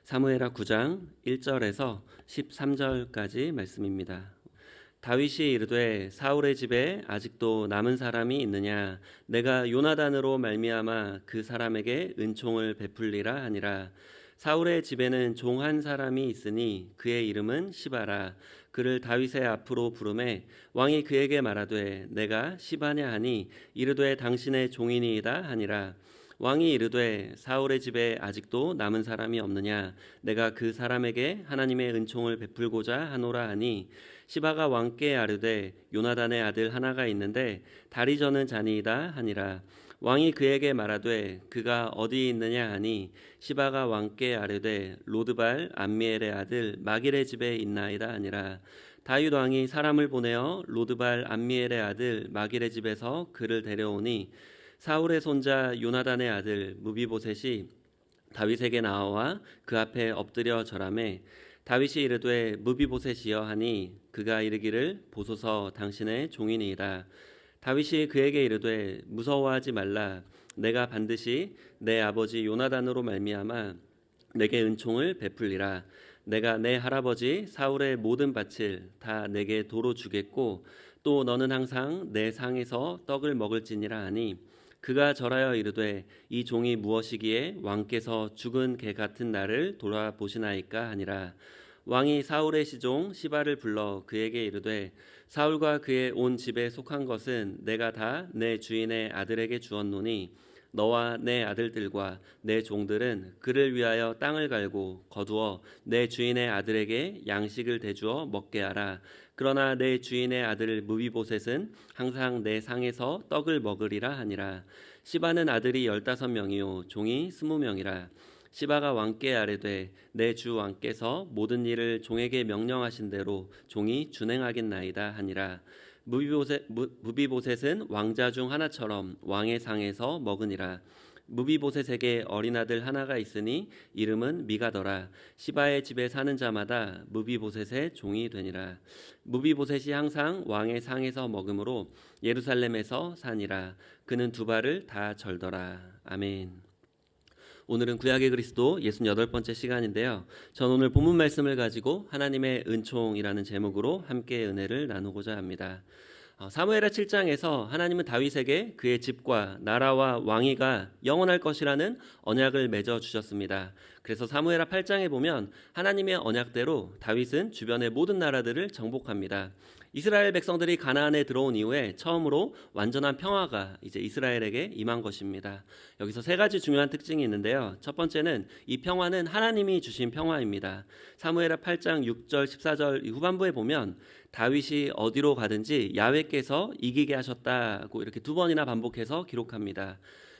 사무엘하 9장 1절에서 13절까지 말씀입니다. 다윗이 이르되 사울의 집에 아직도 남은 사람이 있느냐? 내가 요나단으로 말미암아 그 사람에게 은총을 베풀리라 하니라. 사울의 집에는 종 한 사람이 있으니 그의 이름은 시바라. 그를 다윗의 앞으로 부르매 왕이 그에게 말하되 내가 시바냐 하니 이르되 당신의 종이니이다 하니라. 왕이 이르되 사울의 집에 아직도 남은 사람이 없느냐? 내가 그 사람에게 하나님의 은총을 베풀고자 하노라 하니 시바가 왕께 아뢰되 요나단의 아들 하나가 있는데 다리 저는 자니이다 하니라. 왕이 그에게 말하되 그가 어디 있느냐 하니 시바가 왕께 아뢰되 로드발 암미엘의 아들 마길의 집에 있나이다 하니라. 다윗 왕이 사람을 보내어 로드발 암미엘의 아들 마길의 집에서 그를 데려오니 사울의 손자 요나단의 아들 무비보셋이 다윗에게 나와 그 앞에 엎드려 절하매 다윗이 이르되 무비보셋이여 하니 그가 이르기를 보소서 당신의 종이니이다. 다윗이 그에게 이르되 무서워하지 말라. 내가 반드시 내 아버지 요나단으로 말미암아 내게 은총을 베풀리라. 내가 내 할아버지 사울의 모든 밭을 다 내게 도로 주겠고 또 너는 항상 내 상에서 떡을 먹을지니라 하니 그가 절하여 이르되 이 종이 무엇이기에 왕께서 죽은 개 같은 나를 돌아보시나이까 하니라. 왕이 사울의 시종 시바를 불러 그에게 이르되 사울과 그의 온 집에 속한 것은 내가 다 내 주인의 아들에게 주었노니 너와 내 아들들과 내 종들은 그를 위하여 땅을 갈고 거두어 내 주인의 아들에게 양식을 대주어 먹게 하라. 그러나 내 주인의 아들 무비보셋은 항상 내 상에서 떡을 먹으리라 하니라. 시바는 아들이 15명이요 종이 20명이라. 시바가 왕께 아뢰되 내 주 왕께서 모든 일을 종에게 명령하신 대로 종이 준행하겠나이다 하니라. 무비보셋은 왕자 중 하나처럼 왕의 상에서 먹으니라. 무비보셋에게 어린 아들 하나가 있으니 이름은 미가더라. 시바의 집에 사는 자마다 무비보셋의 종이 되니라. 무비보셋이 항상 왕의 상에서 먹으므로 예루살렘에서 사니라. 그는 두 발을 다 절더라. 아멘. 오늘은 구약의 그리스도 68번째 시간인데요. 전 오늘 본문 말씀을 가지고 하나님의 은총이라는 제목으로 함께 은혜를 나누고자 합니다. 사무엘하 7장에서 하나님은 다윗에게 그의 집과 나라와 왕위가 영원할 것이라는 언약을 맺어 주셨습니다. 그래서 사무엘하 8장에 보면 하나님의 언약대로 다윗은 주변의 모든 나라들을 정복합니다. 이스라엘 백성들이 가나안에 들어온 이후에 처음으로 완전한 평화가 이제 이스라엘에게 임한 것입니다. 여기서 세 가지 중요한 특징이 있는데요. 첫 번째는 이 평화는 하나님이 주신 평화입니다. 사무엘하 8장 6절 14절 후반부에 보면 다윗이 어디로 가든지 야훼께서 이기게 하셨다고 이렇게 두 번이나 반복해서 기록합니다.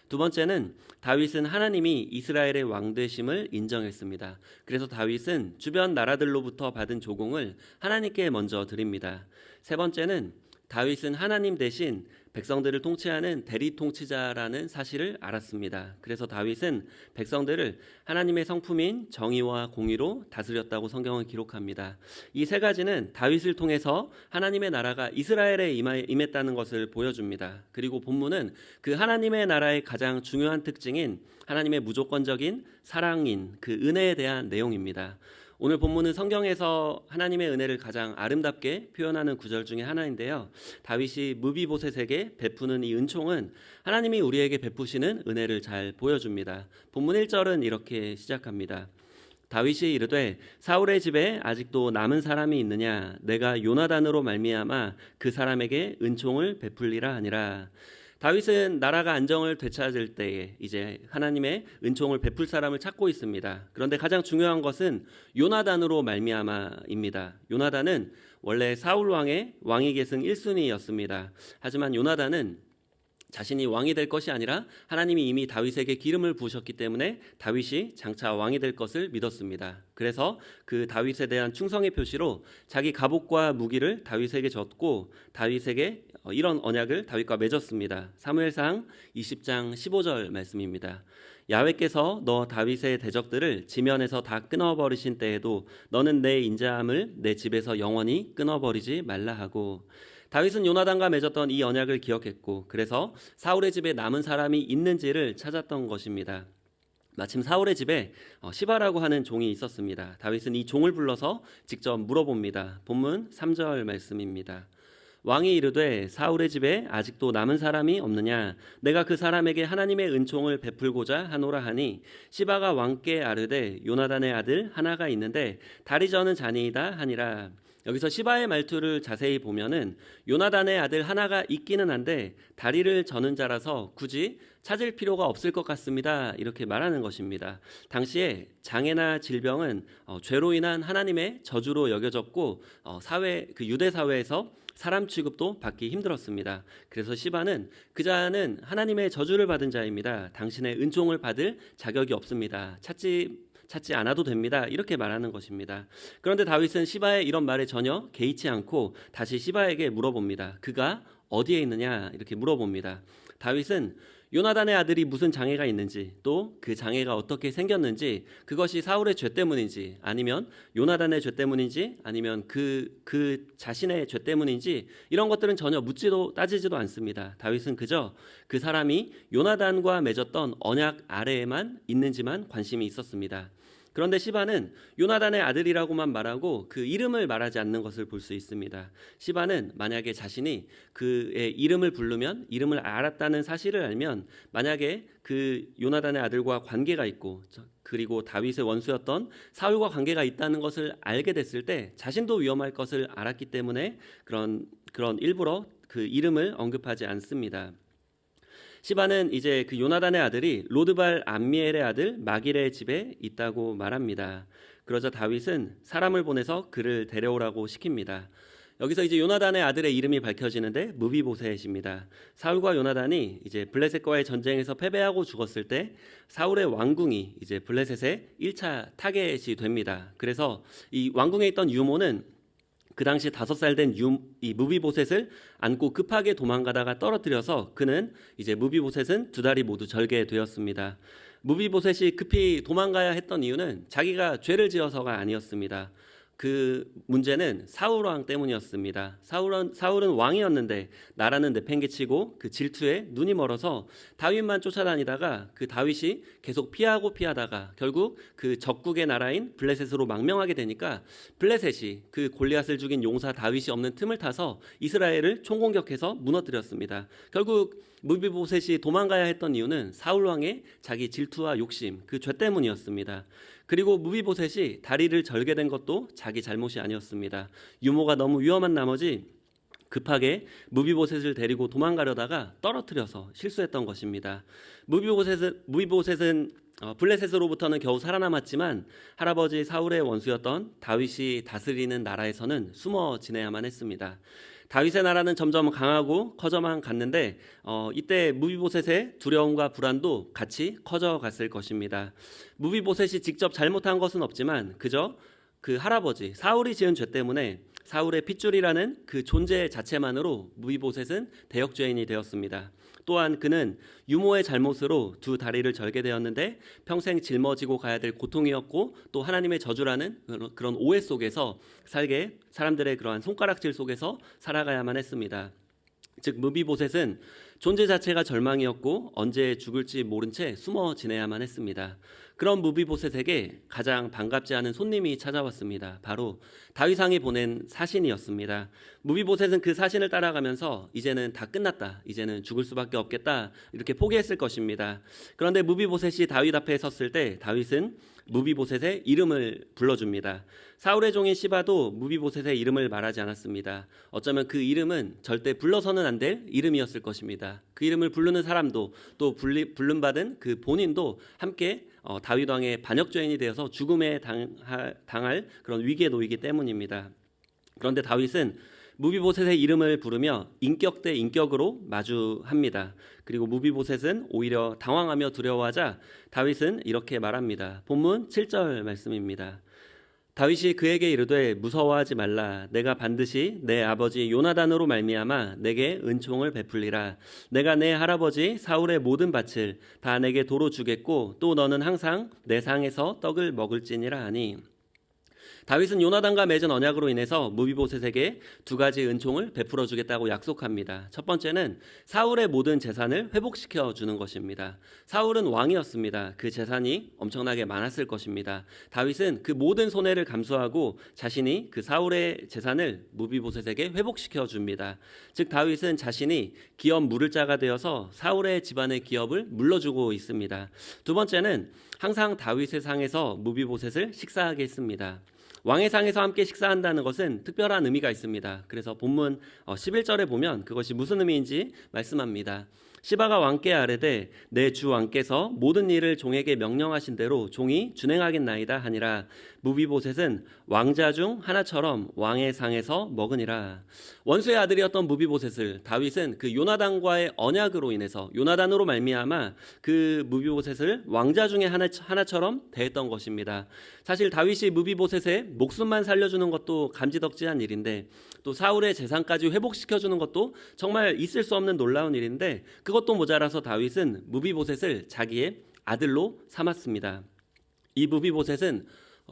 두 번째는 다윗은 하나님이 이스라엘의 왕 되심을 인정했습니다. 그래서 다윗은 주변 나라들로부터 받은 조공을 하나님께 먼저 드립니다. 세 번째는 다윗은 하나님 대신 백성들을 통치하는 대리 통치자라는 사실을 알았습니다. 그래서 다윗은 백성들을 하나님의 성품인 정의와 공의로 다스렸다고 성경은 기록합니다. 이 세 가지는 다윗을 통해서 하나님의 나라가 이스라엘에 임했다는 것을 보여줍니다. 그리고 본문은 그 하나님의 나라의 가장 중요한 특징인 하나님의 무조건적인 사랑인 그 은혜에 대한 내용입니다. 오늘 본문은 성경에서 하나님의 은혜를 가장 아름답게 표현하는 구절 중에 하나인데요. 다윗이 무비보셋에게 베푸는 이 은총은 하나님이 우리에게 베푸시는 은혜를 잘 보여줍니다. 본문 1절은 이렇게 시작합니다. 다윗이 이르되 사울의 집에 아직도 남은 사람이 있느냐? 내가 요나단으로 말미암아 그 사람에게 은총을 베풀리라 하니라. 다윗은 나라가 안정을 되찾을 때에 이제 하나님의 은총을 베풀 사람을 찾고 있습니다. 그런데 가장 중요한 것은 요나단으로 말미암아입니다. 요나단은 원래 사울 왕위 계승 1순위였습니다. 하지만 요나단은 자신이 왕이 될 것이 아니라 하나님이 이미 다윗에게 기름을 부으셨기 때문에 다윗이 장차 왕이 될 것을 믿었습니다. 그래서 그 다윗에 대한 충성의 표시로 자기 갑옷과 무기를 다윗에게 줬고 다윗에게 이런 언약을 다윗과 맺었습니다. 사무엘상 20장 15절 말씀입니다. 야훼께서 너 다윗의 대적들을 지면에서 다 끊어버리신 때에도 너는 내 인자함을 내 집에서 영원히 끊어버리지 말라 하고, 다윗은 요나단과 맺었던 이 언약을 기억했고 그래서 사울의 집에 남은 사람이 있는지를 찾았던 것입니다. 마침 사울의 집에 시바라고 하는 종이 있었습니다. 다윗은 이 종을 불러서 직접 물어봅니다. 본문 3절 말씀입니다. 왕이 이르되 사울의 집에 아직도 남은 사람이 없느냐? 내가 그 사람에게 하나님의 은총을 베풀고자 하노라 하니 시바가 왕께 아르되 요나단의 아들 하나가 있는데 다리 저는 자니이다 하니라. 여기서 시바의 말투를 자세히 보면은 요나단의 아들 하나가 있기는 한데 다리를 저는 자라서 굳이 찾을 필요가 없을 것 같습니다. 이렇게 말하는 것입니다. 당시에 장애나 질병은 죄로 인한 하나님의 저주로 여겨졌고 그 유대 사회에서 사람 취급도 받기 힘들었습니다. 그래서 시바는 그 자는 하나님의 저주를 받은 자입니다. 당신의 은총을 받을 자격이 없습니다. 찾지 않아도 됩니다. 이렇게 말하는 것입니다. 그런데 다윗은 시바의 이런 말에 전혀 개의치 않고 다시 시바에게 물어봅니다. 그가 어디에 있느냐? 이렇게 물어봅니다. 다윗은 요나단의 아들이 무슨 장애가 있는지, 또 그 장애가 어떻게 생겼는지, 그것이 사울의 죄 때문인지, 아니면 요나단의 죄 때문인지, 아니면 그 자신의 죄 때문인지, 이런 것들은 전혀 묻지도 따지지도 않습니다. 다윗은 그저 그 사람이 요나단과 맺었던 언약 아래에만 있는지만 관심이 있었습니다. 그런데 시바는 요나단의 아들이라고만 말하고 그 이름을 말하지 않는 것을 볼 수 있습니다. 시바는 만약에 자신이 그의 이름을 부르면, 이름을 알았다는 사실을 알면, 만약에 그 요나단의 아들과 관계가 있고 그리고 다윗의 원수였던 사울과 관계가 있다는 것을 알게 됐을 때 자신도 위험할 것을 알았기 때문에 그런 일부러 그 이름을 언급하지 않습니다. 시바는 이제 그 요나단의 아들이 로드발 암미엘의 아들 마길의 집에 있다고 말합니다. 그러자 다윗은 사람을 보내서 그를 데려오라고 시킵니다. 여기서 이제 요나단의 아들의 이름이 밝혀지는데 무비보셋입니다. 사울과 요나단이 이제 블레셋과의 전쟁에서 패배하고 죽었을 때 사울의 왕궁이 이제 블레셋의 1차 타겟이 됩니다. 그래서 이 왕궁에 있던 유모는 그 당시 5살 된 이 무비보셋을 안고 급하게 도망가다가 떨어뜨려서 그는 이제 무비보셋은 2다리 모두 절개되었습니다. 무비보셋이 급히 도망가야 했던 이유는 자기가 죄를 지어서가 아니었습니다. 그 문제는 사울 왕 때문이었습니다. 사울은 왕이었는데 나라는 내팽개치고 그 질투에 눈이 멀어서 다윗만 쫓아다니다가 그 다윗이 계속 피하다가 결국 그 적국의 나라인 블레셋으로 망명하게 되니까 블레셋이 그 골리앗을 죽인 용사 다윗이 없는 틈을 타서 이스라엘을 총공격해서 무너뜨렸습니다. 결국 무비보셋이 도망가야 했던 이유는 사울 왕의 자기 질투와 욕심, 그 죄 때문이었습니다. 그리고 무비보셋이 다리를 절개된 것도 자기 잘못이 아니었습니다. 유모가 너무 위험한 나머지 급하게 무비보셋을 데리고 도망가려다가 떨어뜨려서 실수했던 것입니다. 무비보셋은 블레셋으로부터는 겨우 살아남았지만 할아버지 사울의 원수였던 다윗이 다스리는 나라에서는 숨어 지내야만 했습니다. 다윗의 나라는 점점 강하고 커져만 갔는데 이때 무비보셋의 두려움과 불안도 같이 커져갔을 것입니다. 무비보셋이 직접 잘못한 것은 없지만 그저 그 할아버지 사울이 지은 죄 때문에 사울의 핏줄이라는 그 존재 자체만으로 무비보셋은 대역죄인이 되었습니다. 또한 그는 유모의 잘못으로 2다리를 절개되었는데 평생 짊어지고 가야 될 고통이었고 또 하나님의 저주라는 그런 오해 속에서 사람들의 그러한 손가락질 속에서 살아가야만 했습니다. 즉 무비보셋은 존재 자체가 절망이었고 언제 죽을지 모른 채 숨어 지내야만 했습니다. 그런 무비보셋에게 가장 반갑지 않은 손님이 찾아왔습니다. 바로 다윗 왕이 보낸 사신이었습니다. 무비보셋은 그 사신을 따라가면서 이제는 다 끝났다, 이제는 죽을 수밖에 없겠다 이렇게 포기했을 것입니다. 그런데 무비보셋이 다윗 앞에 섰을 때 다윗은 무비보셋의 이름을 불러줍니다. 사울의 종인 시바도 무비보셋의 이름을 말하지 않았습니다. 어쩌면 그 이름은 절대 불러서는 안 될 이름이었을 것입니다. 그 이름을 부르는 사람도 또 불름받은 그 본인도 함께 다윗 왕의 반역죄인이 되어서 죽음에 당할 그런 위기에 놓이기 때문입니다. 그런데 다윗은 무비보셋의 이름을 부르며 인격 대 인격으로 마주합니다. 그리고 무비보셋은 오히려 당황하며 두려워하자 다윗은 이렇게 말합니다. 본문 7절 말씀입니다. 다윗이 그에게 이르되 무서워하지 말라. 내가 반드시 내 아버지 요나단으로 말미암아 내게 은총을 베풀리라. 내가 내 할아버지 사울의 모든 밭을 다 내게 도로 주겠고 또 너는 항상 내 상에서 떡을 먹을지니라 하니. 다윗은 요나단과 맺은 언약으로 인해서 무비보셋에게 두 가지 은총을 베풀어 주겠다고 약속합니다. 첫 번째는 사울의 모든 재산을 회복시켜 주는 것입니다. 사울은 왕이었습니다. 그 재산이 엄청나게 많았을 것입니다. 다윗은 그 모든 손해를 감수하고 자신이 그 사울의 재산을 무비보셋에게 회복시켜 줍니다. 즉 다윗은 자신이 기업 물을 자가 되어서 사울의 집안의 기업을 물러주고 있습니다. 두 번째는 항상 다윗의 상에서 무비보셋을 식사하게 했습니다. 왕의 상에서 함께 식사한다는 것은 특별한 의미가 있습니다. 그래서 본문 11절에 보면 그것이 무슨 의미인지 말씀합니다. 시바가 왕께 아뢰되 내 주 왕께서 모든 일을 종에게 명령하신 대로 종이 준행하겠나이다 하니라. 무비보셋은 왕자 중 하나처럼 왕의 상에서 먹으니라. 원수의 아들이었던 무비보셋을 다윗은 그 요나단과의 언약으로 인해서 요나단으로 말미암아 그 무비보셋을 왕자 중에 하나처럼 대했던 것입니다. 사실 다윗이 무비보셋의 목숨만 살려주는 것도 감지덕지한 일인데 또 사울의 재산까지 회복시켜주는 것도 정말 있을 수 없는 놀라운 일인데 그것도 모자라서 다윗은 무비보셋을 자기의 아들로 삼았습니다. 이 무비보셋은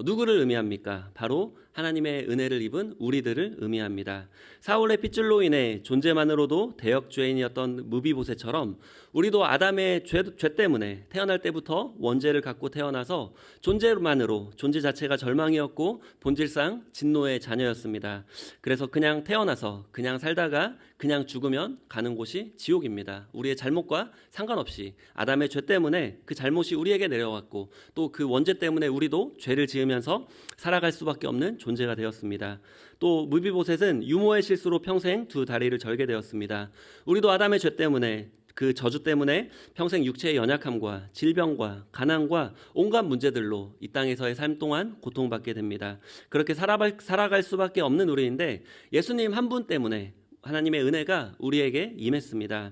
누구를 의미합니까? 바로 하나님의 은혜를 입은 우리들을 의미합니다. 사울의 핏줄로 인해 존재만으로도 대역죄인이었던 무비보셋처럼 우리도 아담의 죄 때문에 태어날 때부터 원죄를 갖고 태어나서 존재만으로 존재 자체가 절망이었고 본질상 진노의 자녀였습니다. 그래서 그냥 태어나서 그냥 살다가 그냥 죽으면 가는 곳이 지옥입니다. 우리의 잘못과 상관없이 아담의 죄 때문에 그 잘못이 우리에게 내려왔고 또 그 원죄 때문에 우리도 죄를 지으면서 살아갈 수밖에 없는 존재가 되었습니다. 또 무비보셋은 유모의 실수로 평생 두 다리를 절게 되었습니다. 우리도 아담의 죄 때문에 그 저주 때문에 평생 육체의 연약함과 질병과 가난과 온갖 문제들로 이 땅에서의 삶 동안 고통받게 됩니다. 그렇게 살아갈 수밖에 없는 우리인데 예수님 한 분 때문에 하나님의 은혜가 우리에게 임했습니다.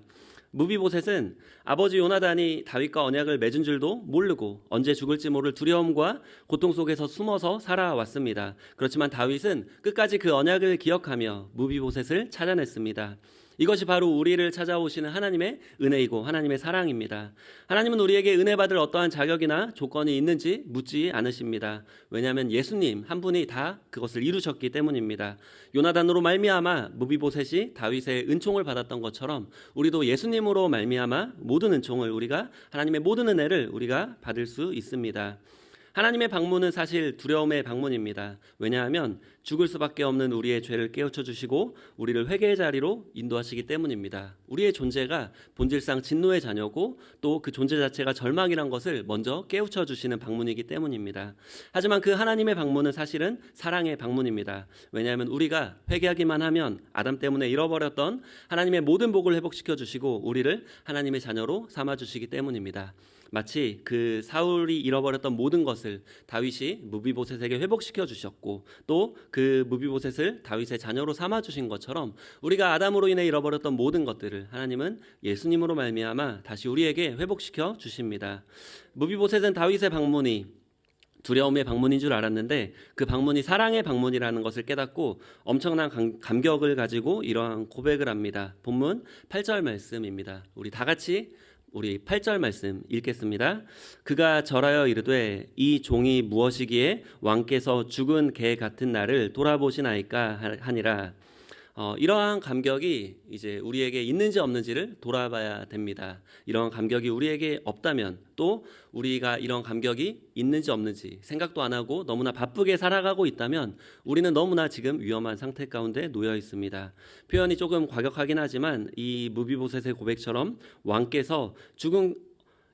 무비보셋은 아버지 요나단이 다윗과 언약을 맺은 줄도 모르고 언제 죽을지 모를 두려움과 고통 속에서 숨어서 살아왔습니다. 그렇지만 다윗은 끝까지 그 언약을 기억하며 무비보셋을 찾아냈습니다. 이것이 바로 우리를 찾아오시는 하나님의 은혜이고 하나님의 사랑입니다. 하나님은 우리에게 은혜 받을 어떠한 자격이나 조건이 있는지 묻지 않으십니다. 왜냐하면 예수님 한 분이 다 그것을 이루셨기 때문입니다. 요나단으로 말미암아 무비보셋이 다윗의 은총을 받았던 것처럼 우리도 예수님으로 말미암아 모든 은총을 우리가 하나님의 모든 은혜를 우리가 받을 수 있습니다. 하나님의 방문은 사실 두려움의 방문입니다. 왜냐하면 죽을 수밖에 없는 우리의 죄를 깨우쳐 주시고 우리를 회개의 자리로 인도하시기 때문입니다. 우리의 존재가 본질상 진노의 자녀고 또 그 존재 자체가 절망이란 것을 먼저 깨우쳐 주시는 방문이기 때문입니다. 하지만 그 하나님의 방문은 사실은 사랑의 방문입니다. 왜냐하면 우리가 회개하기만 하면 아담 때문에 잃어버렸던 하나님의 모든 복을 회복시켜 주시고 우리를 하나님의 자녀로 삼아 주시기 때문입니다. 마치 그 사울이 잃어버렸던 모든 것을 다윗이 무비보셋에게 회복시켜 주셨고 또 그 무비보셋을 다윗의 자녀로 삼아 주신 것처럼 우리가 아담으로 인해 잃어버렸던 모든 것들을 하나님은 예수님으로 말미암아 다시 우리에게 회복시켜 주십니다. 무비보셋은 다윗의 방문이 두려움의 방문인 줄 알았는데 그 방문이 사랑의 방문이라는 것을 깨닫고 엄청난 감격을 가지고 이러한 고백을 합니다. 본문 8절 말씀입니다. 우리 다 같이 우리 8절 말씀 읽겠습니다. 그가 절하여 이르되 이 종이 무엇이기에 왕께서 죽은 개 같은 나를 돌아보시나이까 하니라. 이러한 감격이 이제 우리에게 있는지 없는지를 돌아봐야 됩니다. 이러한 감격이 우리에게 없다면 또 우리가 이런 감격이 있는지 없는지 생각도 안 하고 너무나 바쁘게 살아가고 있다면 우리는 너무나 지금 위험한 상태 가운데 놓여 있습니다. 표현이 조금 과격하긴 하지만 이 무비보셋의 고백처럼 왕께서 죽은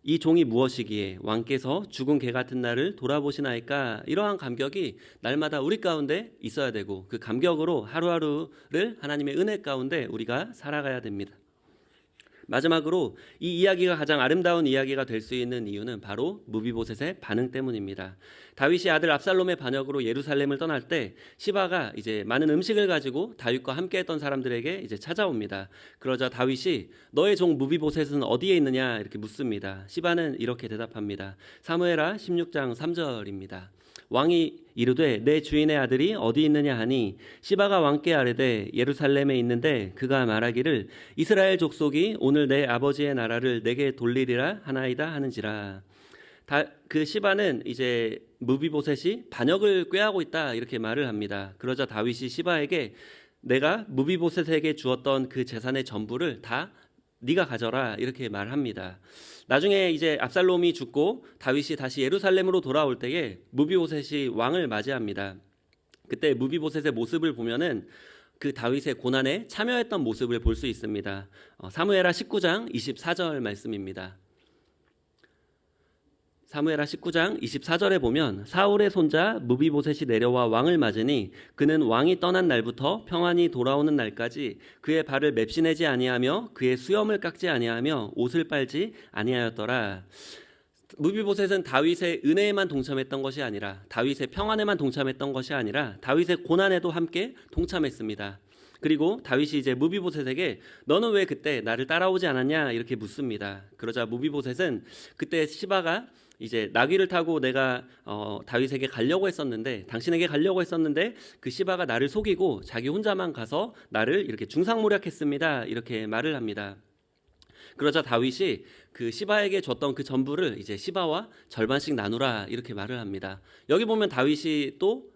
이 종이 무엇이기에 왕께서 죽은 개 같은 나를 돌아보시나이까 이러한 감격이 날마다 우리 가운데 있어야 되고 그 감격으로 하루하루를 하나님의 은혜 가운데 우리가 살아가야 됩니다. 마지막으로 이 이야기가 가장 아름다운 이야기가 될 수 있는 이유는 바로 무비보셋의 반응 때문입니다. 다윗이 아들 압살롬의 반역으로 예루살렘을 떠날 때 시바가 이제 많은 음식을 가지고 다윗과 함께했던 사람들에게 이제 찾아옵니다. 그러자 다윗이 너의 종 무비보셋은 어디에 있느냐 이렇게 묻습니다. 시바는 이렇게 대답합니다. 사무엘하 16장 3절입니다. 왕이 이르되 내 주인의 아들이 어디 있느냐 하니 시바가 왕께 아뢰되 예루살렘에 있는데 그가 말하기를 이스라엘 족속이 오늘 내 아버지의 나라를 내게 돌리리라 하나이다 하는지라. 그 시바는 이제 무비보셋이 반역을 꾀하고 있다 이렇게 말을 합니다. 그러자 다윗이 시바에게 내가 무비보셋에게 주었던 그 재산의 전부를 다 네가 가져라 이렇게 말합니다. 나중에 이제 압살롬이 죽고 다윗이 다시 예루살렘으로 돌아올 때에 무비보셋이 왕을 맞이합니다. 그때 무비보셋의 모습을 보면은 그 다윗의 고난에 참여했던 모습을 볼 수 있습니다. 사무엘하 19장 24절 말씀입니다. 사무엘하 19장 24절에 보면 사울의 손자 무비보셋이 내려와 왕을 맞으니 그는 왕이 떠난 날부터 평안히 돌아오는 날까지 그의 발을 맵시내지 아니하며 그의 수염을 깎지 아니하며 옷을 빨지 아니하였더라. 무비보셋은 다윗의 은혜에만 동참했던 것이 아니라 다윗의 평안에만 동참했던 것이 아니라 다윗의 고난에도 함께 동참했습니다. 그리고 다윗이 이제 무비보셋에게 너는 왜 그때 나를 따라오지 않았냐 이렇게 묻습니다. 그러자 무비보셋은 그때 시바가 이제 나귀를 타고 내가 다윗에게 가려고 했었는데 당신에게 가려고 했었는데 그 시바가 나를 속이고 자기 혼자만 가서 나를 이렇게 중상모략했습니다. 이렇게 말을 합니다. 그러자 다윗이 그 시바에게 줬던 그 전부를 이제 시바와 절반씩 나누라 이렇게 말을 합니다. 여기 보면 다윗이 또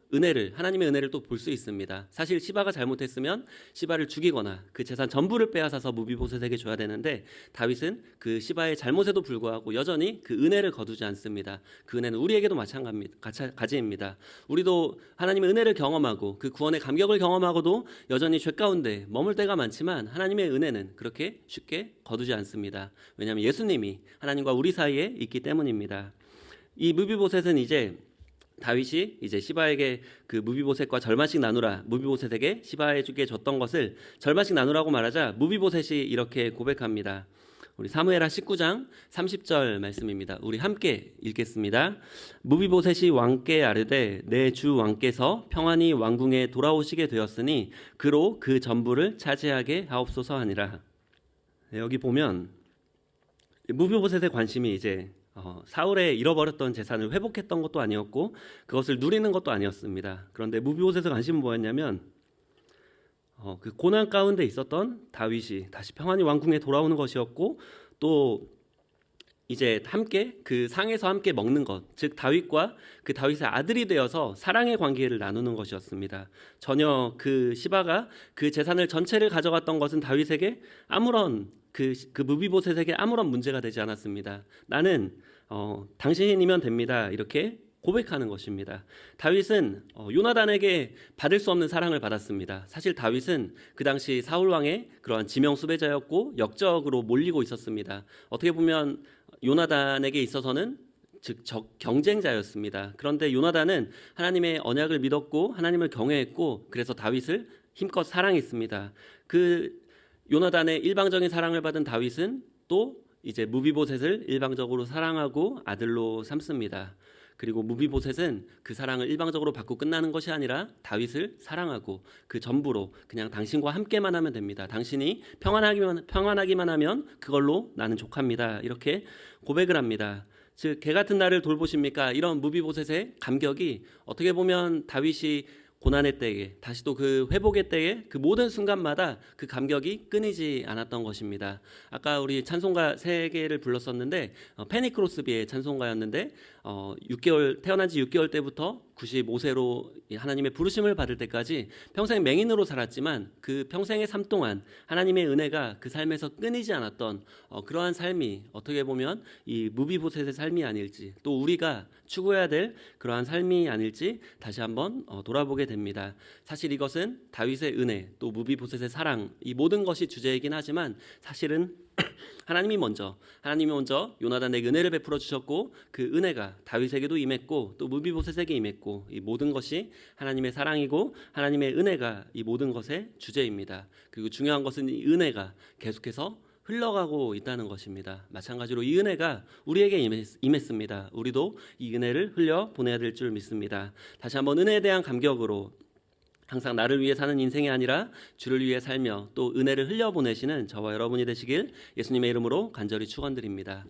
하나님의 은혜를 또 볼 수 있습니다. 사실 시바가 잘못했으면 시바를 죽이거나 그 재산 전부를 빼앗아서 무비보셋에게 줘야 되는데 다윗은 그 시바의 잘못에도 불구하고 여전히 그 은혜를 거두지 않습니다. 그 은혜는 우리에게도 마찬가지입니다. 우리도 하나님의 은혜를 경험하고 그 구원의 감격을 경험하고도 여전히 죄 가운데 머물 때가 많지만 하나님의 은혜는 그렇게 쉽게 거두지 않습니다. 왜냐하면 예수님이 하나님과 우리 사이에 있기 때문입니다. 이 무비보셋은 이제 다윗이 이제 시바에게 그 무비보셋과 절반씩 나누라 무비보셋에게 시바에게 줬던 것을 절반씩 나누라고 말하자 무비보셋이 이렇게 고백합니다. 우리 사무엘하 19장 30절 말씀입니다. 우리 함께 읽겠습니다. 무비보셋이 왕께 아뢰되 내 주 왕께서 평안히 왕궁에 돌아오시게 되었으니 그로 그 전부를 차지하게 하옵소서 하니라. 여기 보면 무비보셋의 관심이 이제 사울의 잃어버렸던 재산을 회복했던 것도 아니었고 그것을 누리는 것도 아니었습니다. 그런데 무비보셋의 관심은 뭐였냐면 그 고난 가운데 있었던 다윗이 다시 평안히 왕궁에 돌아오는 것이었고 또 이제 함께 그 상에서 함께 먹는 것, 즉 다윗과 그 다윗의 아들이 되어서 사랑의 관계를 나누는 것이었습니다. 전혀 그 시바가 그 재산을 전체를 가져갔던 것은 다윗에게 아무런 그 무비보셋에게 아무런 문제가 되지 않았습니다. 나는 당신이면 됩니다. 이렇게 고백하는 것입니다. 다윗은 요나단에게 받을 수 없는 사랑을 받았습니다. 사실 다윗은 그 당시 사울 왕의 그러한 지명 수배자였고 역적으로 몰리고 있었습니다. 어떻게 보면 요나단에게 있어서는 즉 경쟁자였습니다. 그런데 요나단은 하나님의 언약을 믿었고 하나님을 경외했고 그래서 다윗을 힘껏 사랑했습니다. 그 요나단의 일방적인 사랑을 받은 다윗은 또 이제 무비보셋을 일방적으로 사랑하고 아들로 삼습니다. 그리고 무비보셋은 그 사랑을 일방적으로 받고 끝나는 것이 아니라 다윗을 사랑하고 그 전부로 그냥 당신과 함께만 하면 됩니다. 당신이 평안하기만 하면 그걸로 나는 족합니다. 이렇게 고백을 합니다. 즉 개 같은 나를 돌보십니까? 이런 무비보셋의 감격이 어떻게 보면 다윗이 고난의 때에 다시 또 그 회복의 때에 그 모든 순간마다 그 감격이 끊이지 않았던 것입니다. 아까 우리 찬송가 3개를 불렀었는데 페니크로스비의 찬송가였는데 6개월 태어난 지 6개월 때부터 95세로 하나님의 부르심을 받을 때까지 평생 맹인으로 살았지만 그 평생의 삶 동안 하나님의 은혜가 그 삶에서 끊이지 않았던 그러한 삶이 어떻게 보면 이 무비보셋의 삶이 아닐지 또 우리가 추구해야 될 그러한 삶이 아닐지 다시 한번 돌아보게 됩니다. 사실 이것은 다윗의 은혜 또 무비보셋의 사랑 이 모든 것이 주제이긴 하지만 사실은 하나님이 먼저 요나단에게 은혜를 베풀어 주셨고 그 은혜가 다윗에게도 임했고 또 무비보셋에게 임했고 이 모든 것이 하나님의 사랑이고 하나님의 은혜가 이 모든 것의 주제입니다. 그리고 중요한 것은 이 은혜가 계속해서 흘러가고 있다는 것입니다. 마찬가지로 이 은혜가 우리에게 임했습니다. 우리도 이 은혜를 흘려 보내야 될 줄 믿습니다. 다시 한번 은혜에 대한 감격으로 항상 나를 위해 사는 인생이 아니라 주를 위해 살며 또 은혜를 흘려보내시는 저와 여러분이 되시길 예수님의 이름으로 간절히 축원드립니다.